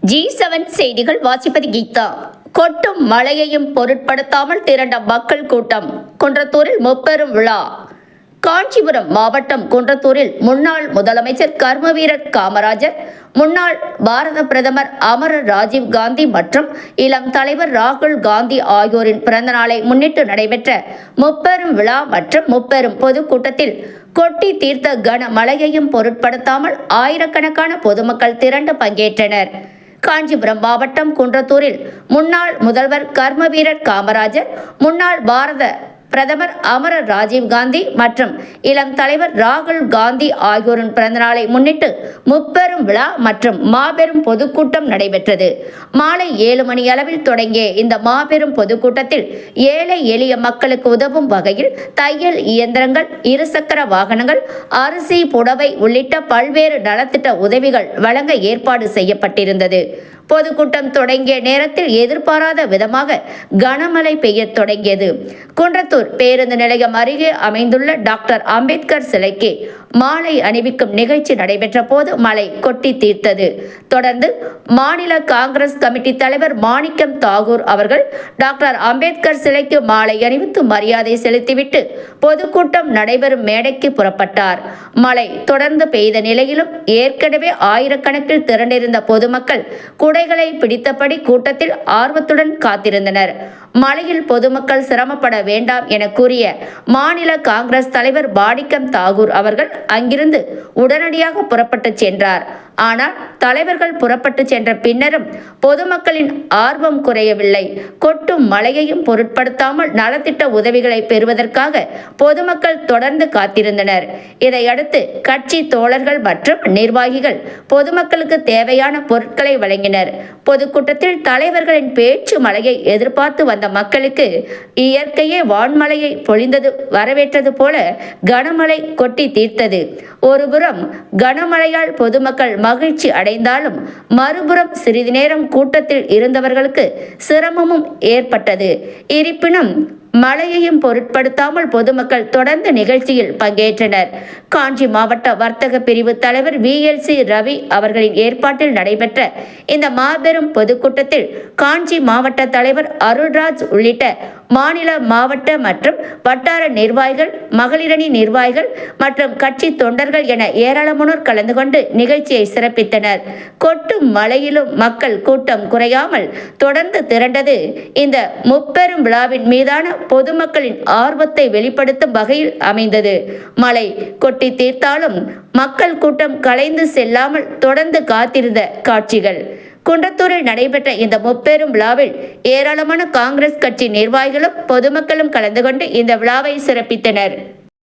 G7 செய்திகள் வாசிப்பது கீதா. கொட்டும் மழையையும் பொருட்படுத்தாமல் திரண்ட மக்கள் கூட்டம். குன்றத்தூரில் முப்பெரும் விழா. காஞ்சிபுரம் மாவட்டம் குன்றத்தூரில் முன்னாள் முதலமைச்சர் கர்மவீரர் காமராஜர், முன்னாள் பாரத பிரதமர் அமரர் ராஜீவ் காந்தி மற்றும் இளம் தலைவர் ராகுல் காந்தி ஆகியோரின் பிறந்தநாளை முன்னிட்டு நடைபெற்ற முப்பெரும் விழா மற்றும் முப்பெரும் பொதுக்கூட்டத்தில் கொட்டி தீர்த்த கனமழையையும் பொருட்படுத்தாமல் ஆயிரக்கணக்கான பொதுமக்கள் திரண்டு பங்கேற்றனர். காஞ்சிபுரம் மாவட்டம் குன்றத்தூரில் முன்னாள் முதல்வர் கர்மவீரர் காமராஜர், முன்னாள் பாரத பிரதமர் அமரர் ராஜீவ் காந்தி மற்றும் இளம் தலைவர் ராகுல் காந்தி ஆகியோரின் பிறந்தநாளை முன்னிட்டு முப்பெரும் விழா மற்றும் மாபெரும் பொதுக்கூட்டம் நடைபெற்றது. மாலை 7 மணி அளவில் தொடங்கிய இந்த மாபெரும் பொதுக்கூட்டத்தில் ஏழை எளிய மக்களுக்கு உதவும் வகையில் தையல் இயந்திரங்கள், இருசக்கர வாகனங்கள், அரிசி, புடவை உள்ளிட்ட பல்வேறு நலத்திட்ட உதவிகள் வழங்க ஏற்பாடு செய்யப்பட்டிருந்தது. பொதுக்கூட்டம் தொடங்கிய நேரத்தில் எதிர்பாராத விதமாக கனமழை பெய்யத் தொடங்கியது. குன்றத்தூர் பேருந்து நிலையம் அருகே அமைந்துள்ள டாக்டர் அம்பேத்கர் சிலைக்கு மாலை அணிவிக்கும் நிகழ்ச்சி நடைபெற்ற போது மழை கொட்டி தீர்த்தது. தொடர்ந்து மாநில காங்கிரஸ் கமிட்டி தலைவர் மாணிக்கம் தாகூர் அவர்கள் டாக்டர் அம்பேத்கர் சிலைக்கு மாலை அணிவித்து மரியாதை செலுத்திவிட்டு பொதுக்கூட்டம் நடைபெறும் மேடைக்கு புறப்பட்டார். மழை தொடர்ந்து பெய்த நிலையிலும் ஏற்கனவே ஆயிரக்கணக்கில் திரண்டிருந்த பொதுமக்கள் குடைகளை பிடித்தபடி கூட்டத்தில் ஆர்வத்துடன் காத்திருந்தனர். மழையில் பொதுமக்கள் சிரமப்பட வேண்டாம் என கூறிய மாநில காங்கிரஸ் தலைவர் மாணிக்கம் தாகூர் அவர்கள் அங்கிருந்து உடனடியாக புறப்பட்டு சென்றார். ஆனால் தலைவர்கள் புறப்பட்டு சென்ற பின்னரும் பொதுமக்களின் ஆர்வம் குறையவில்லை. கொட்டும் மழையையும் பொருட்படுத்தாமல் நலத்திட்ட உதவிகளை பெறுவதற்காக பொதுமக்கள் தொடர்ந்து காத்திருந்தனர். இதையடுத்து கட்சி தோழர்கள் மற்றும் நிர்வாகிகள் பொதுமக்களுக்கு தேவையான பொருட்களை வழங்கினர். பொதுக்கூட்டத்தில் தலைவர்களின் பேச்சு மழையை எதிர்பார்த்து வந்த மக்களுக்கு இயற்கையே வான்மழையை பொழிந்தது வரவேற்றது போல கனமழை கொட்டி தீர்த்தது. ஒருபுறம் கனமழையால் பொதுமக்கள் மகிழ்ச்சி அடைந்தாலும் மறுபுறம் சிறிது நேரம் கூட்டத்தில் இருந்தவர்களுக்கு சிரமமும் ஏற்பட்டது. இருப்பினும் மழையையும் பொருட்படுத்தாமல் பொதுமக்கள் தொடர்ந்து நிகழ்ச்சியில் பங்கேற்றனர். காஞ்சி மாவட்ட வர்த்தக பிரிவு தலைவர் VLC ரவி அவர்களின் ஏற்பாட்டில் நடைபெற்ற இந்த மாபெரும் பொதுக்கூட்டத்தில் காஞ்சி மாவட்ட தலைவர் அருள்ராஜ் உள்ளிட்ட மாநில, மாவட்ட மற்றும் வட்டார நிர்வாகிகள், மகளிரணி நிர்வாகிகள் மற்றும் கட்சி தொண்டர்கள் என ஏராளமானோர் கலந்து கொண்டு நிகழ்ச்சியை சிறப்பித்தனர். கொட்டும் மழையிலும் மக்கள் கூட்டம் குறையாமல் தொடர்ந்து திரண்டது இந்த முப்பெரும் விழாவின் மீதான பொதுமக்களின் ஆர்வத்தை வெளிப்படுத்தும் வகையில் அமைந்தது. மழை கொட்டி தீர்த்தாலும் மக்கள் கூட்டம் கலைந்து செல்லாமல் தொடர்ந்து காத்திருந்த காட்சிகள். குன்றத்தூரில் நடைபெற்ற இந்த முப்பெரும் விழாவில் ஏராளமான காங்கிரஸ் கட்சி நிர்வாகிகளும் பொதுமக்களும் கலந்து கொண்டு இந்த விழாவை சிறப்பித்தனர்.